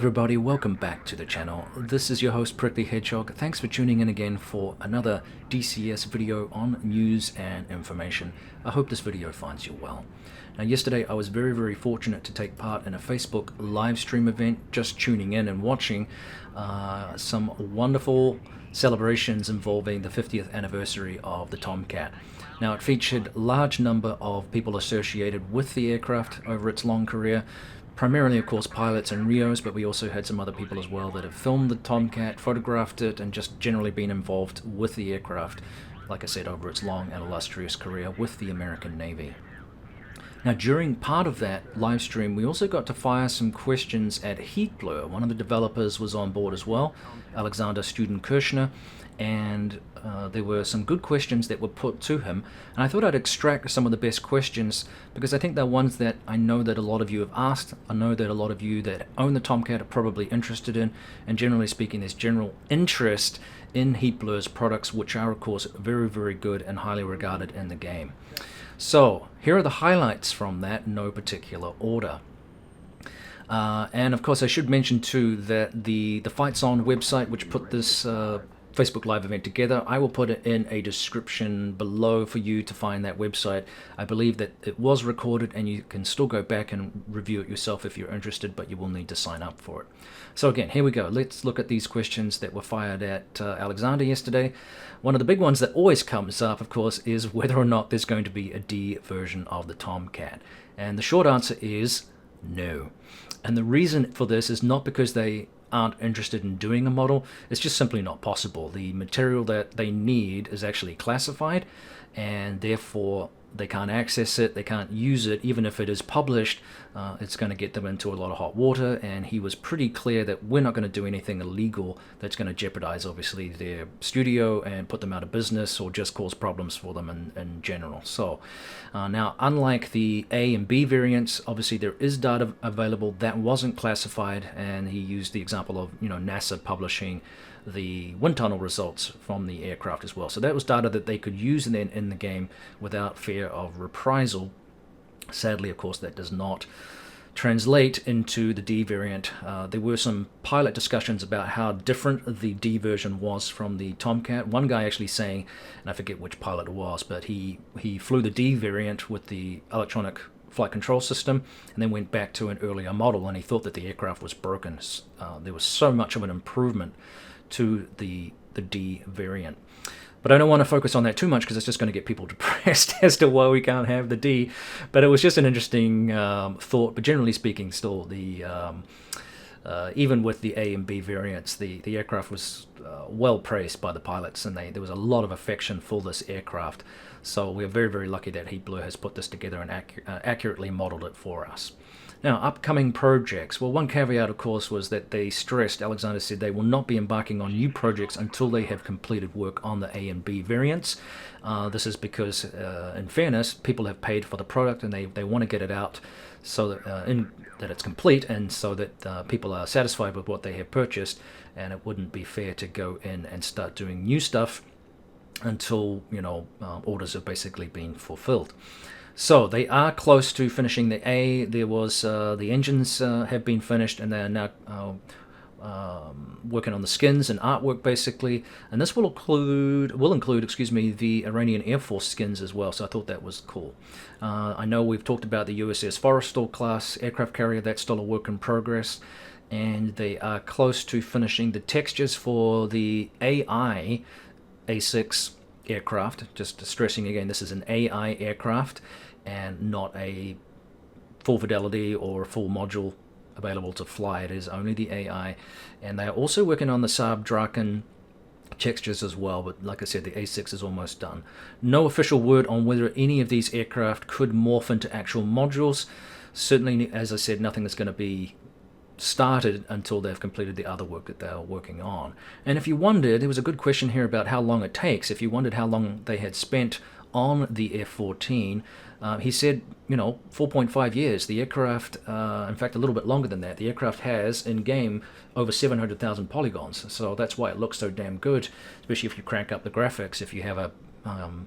everybody, welcome back to the channel. This is your host Prickly Hedgehog. Thanks for tuning in again for another DCS video on news and information. I hope this video finds you well. Now yesterday I was very fortunate to take part in a Facebook live stream event, just tuning in and watching some wonderful celebrations involving the 50th anniversary of the Tomcat. Now it featured a large number of people associated with the aircraft over its long career, primarily of course pilots and Rios, but we also had some other people as well that have filmed the Tomcat, photographed it, and just generally been involved with the aircraft, like I said, over its long and illustrious career with the American Navy. Now during part of that live stream we also got to fire some questions at Heatblur. One of the developers was on board as well, Alexander Student-Kirchner, and there were some good questions that were put to him, and I thought I'd extract some of the best questions because I think they're ones that I know that a lot of you have asked. I know that a lot of you that own the Tomcat are probably interested in, and generally speaking there's general interest in Heatblur's products, which are of course very good and highly regarded in the game. So here are the highlights from that in no particular order. And of course I should mention too that the Fights On website, which put this Facebook Live event together, I will put it in a description below for you to find that website. I believe that it was recorded and you can still go back and review it yourself if you're interested, but you will need to sign up for it. So again, here we go. Let's look at these questions that were fired at Alexander yesterday. One of the big ones that always comes up, of course, is whether or not there's going to be a D version of the Tomcat. And the short answer is no. And the reason for this is not because they aren't interested in doing a model, it's just simply not possible. The material that they need is actually classified, and therefore they can't access it, they can't use it. Even if it is published, it's going to get them into a lot of hot water, and he was pretty clear that we're not going to do anything illegal that's going to jeopardize obviously their studio and put them out of business or just cause problems for them in general. So now, unlike the A and B variants, obviously there is data available that wasn't classified, and he used the example of NASA publishing the wind tunnel results from the aircraft as well. So that was data that they could use then in the game without fear of reprisal. Sadly, of course, that does not translate into the D variant. There were some pilot discussions about how different the D version was from the Tomcat. One guy actually saying, and I forget which pilot it was, but he flew the D variant with the electronic flight control system and then went back to an earlier model, and he thought that the aircraft was broken. There was so much of an improvement to the D variant. But I don't want to focus on that too much because it's just going to get people depressed as to why we can't have the D. But it was just an interesting thought. But generally speaking, still, the even with the A and B variants, the aircraft was well praised by the pilots, and there was a lot of affection for this aircraft. So we're very lucky that Heatblur has put this together and accurately modeled it for us. Now, upcoming projects. Well, one caveat, of course, was that they stressed, Alexander said, they will not be embarking on new projects until they have completed work on the A and B variants. This is because, in fairness, people have paid for the product and they want to get it out so that, that it's complete, and so that people are satisfied with what they have purchased, and it wouldn't be fair to go in and start doing new stuff until orders have basically been fulfilled. So they are close to finishing the A. There was the engines have been finished, and they are now working on the skins and artwork basically. And this will include the Iranian Air Force skins as well. So I thought that was cool. I know we've talked about the USS Forrestal class aircraft carrier. That's still a work in progress, and they are close to finishing the textures for the AI A6 aircraft. Just stressing again, this is an AI aircraft and not a full fidelity or full module available to fly. It is only the AI, and they are also working on the Saab Draken textures as well, but like I said, the A6 is almost done. No official word on whether any of these aircraft could morph into actual modules. Certainly, as I said, nothing that's going to be started until they've completed the other work that they are working on. And if you wondered, there was a good question here about how long it takes. If you wondered how long they had spent on the F-14, he said, 4.5 years. The aircraft, in fact, a little bit longer than that. The aircraft has, in-game, over 700,000 polygons. So that's why it looks so damn good, especially if you crank up the graphics. If you have a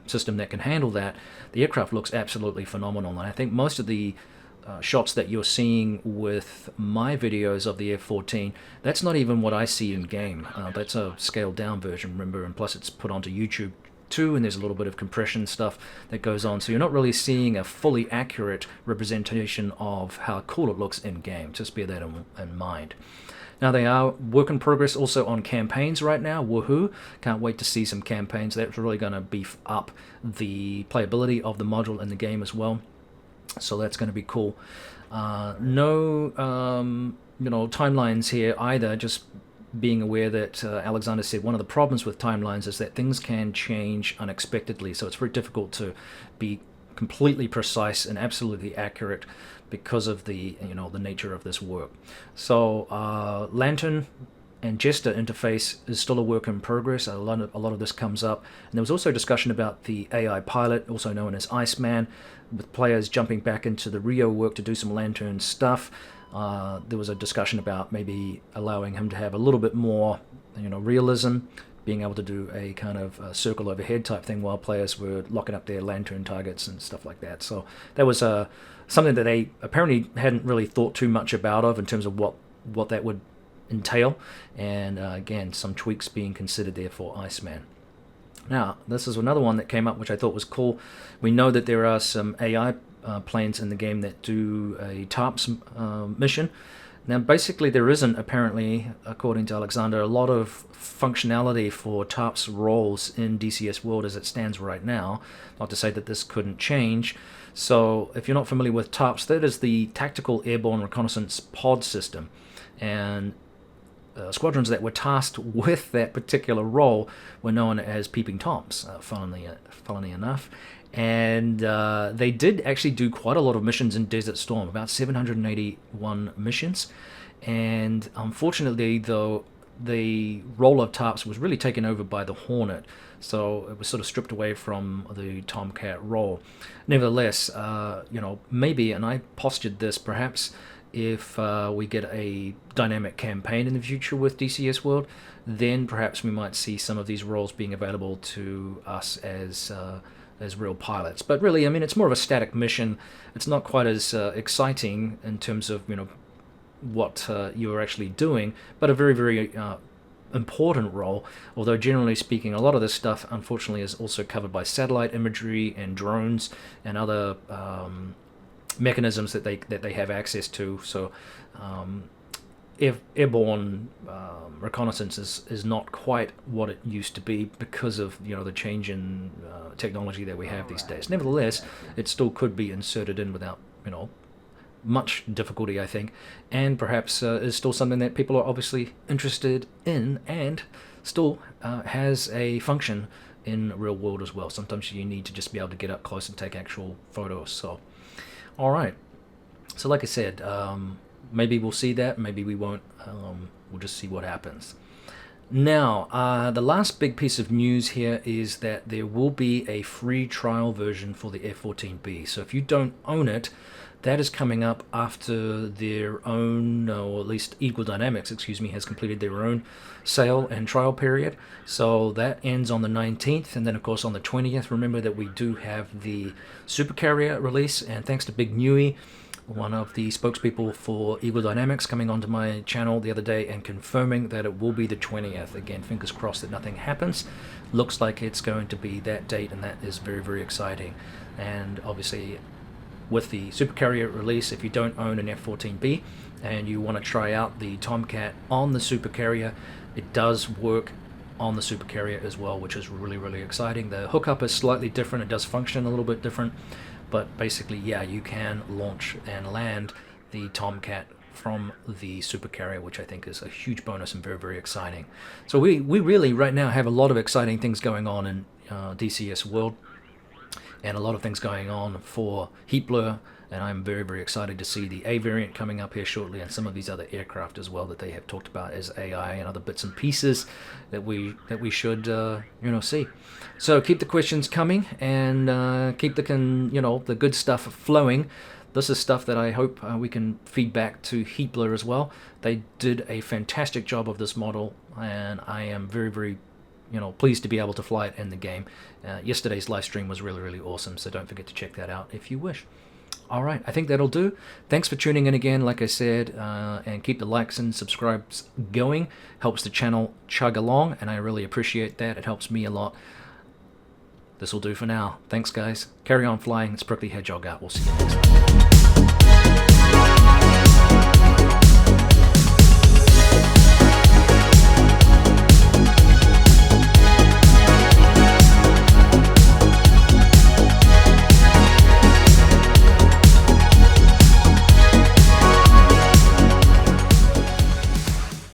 system that can handle that, the aircraft looks absolutely phenomenal. And I think most of the shots that you're seeing with my videos of the F-14, that's not even what I see in game. That's a scaled down version, remember, and plus it's put onto YouTube too, and there's a little bit of compression stuff that goes on, so you're not really seeing a fully accurate representation of how cool it looks in game. Just bear that in mind. Now, they are work in progress also on campaigns right now. Woohoo! Can't wait to see some campaigns. That's really going to beef up the playability of the module in the game as well. So that's going to be cool. No timelines here either. Just being aware that Alexander said one of the problems with timelines is that things can change unexpectedly. So it's very difficult to be completely precise and absolutely accurate because of the the nature of this work. So Lantern and Jester interface is still a work in progress. A lot of this comes up, and there was also a discussion about the AI pilot, also known as Iceman, with players jumping back into the Rio work to do some Lantern stuff. There was a discussion about maybe allowing him to have a little bit more realism, being able to do a kind of circle overhead type thing while players were locking up their Lantern targets and stuff like that. So that was something that they apparently hadn't really thought too much about in terms of what that would entail. And again, some tweaks being considered there for Iceman. Now, this is another one that came up which I thought was cool. We know that there are some AI planes in the game that do a TARPS mission. Now, basically, there isn't, apparently, according to Alexander, a lot of functionality for TARPS roles in DCS World as it stands right now. Not to say that this couldn't change. So, if you're not familiar with TARPS, that is the Tactical Airborne Reconnaissance Pod System. And squadrons that were tasked with that particular role were known as Peeping Toms, funnily enough. And they did actually do quite a lot of missions in Desert Storm, about 781 missions. And unfortunately, though, the role of TARPS was really taken over by the Hornet, so it was sort of stripped away from the Tomcat role. Nevertheless, maybe, and I postured this, perhaps if we get a dynamic campaign in the future with DCS World, then perhaps we might see some of these roles being available to us as real pilots. But really, I mean, it's more of a static mission. It's not quite as exciting in terms of what you're actually doing, but a very, very important role. Although generally speaking, a lot of this stuff, unfortunately, is also covered by satellite imagery and drones and other mechanisms that they have access to. So airborne reconnaissance is not quite what it used to be because of the change in technology that we have these days. Nevertheless, it still could be inserted in without much difficulty, I think, and perhaps is still something that people are obviously interested in, and still has a function in real world as well. Sometimes you need to just be able to get up close and take actual photos. So all right, so like I said, maybe we'll see that, maybe we won't. We'll just see what happens. Now, the last big piece of news here is that there will be a free trial version for the F-14B. So if you don't own it, that is coming up after their own, or at least Eagle Dynamics, has completed their own sale and trial period. So that ends on the 19th, and then of course on the 20th, remember that we do have the supercarrier release, and thanks to Big Newey, one of the spokespeople for Eagle Dynamics, coming onto my channel the other day and confirming that it will be the 20th. Again, fingers crossed that nothing happens. Looks like it's going to be that date, and that is very, very exciting. And obviously, with the supercarrier release, if you don't own an F-14B and you want to try out the Tomcat on the supercarrier, it does work on the supercarrier as well, which is really, really exciting. The hookup is slightly different. It does function a little bit different. But basically, yeah, you can launch and land the Tomcat from the supercarrier, which I think is a huge bonus and very, very exciting. So we really right now have a lot of exciting things going on in DCS World, and a lot of things going on for Heatblur, and I'm very, very excited to see the A variant coming up here shortly, and some of these other aircraft as well that they have talked about as AI and other bits and pieces that we should see. So keep the questions coming, and keep the good stuff flowing. This is stuff that I hope we can feed back to Heatblur as well. They did a fantastic job of this model, and I am very, very pleased to be able to fly it in the game. Yesterday's live stream was really, really awesome, so don't forget to check that out if you wish. All right, I think that'll do. Thanks for tuning in again, like I said, and keep the likes and subscribes going. Helps the channel chug along, and I really appreciate that. It helps me a lot. This will do for now. Thanks, guys. Carry on flying. It's Prickly Hedgehog out. We'll see you next time.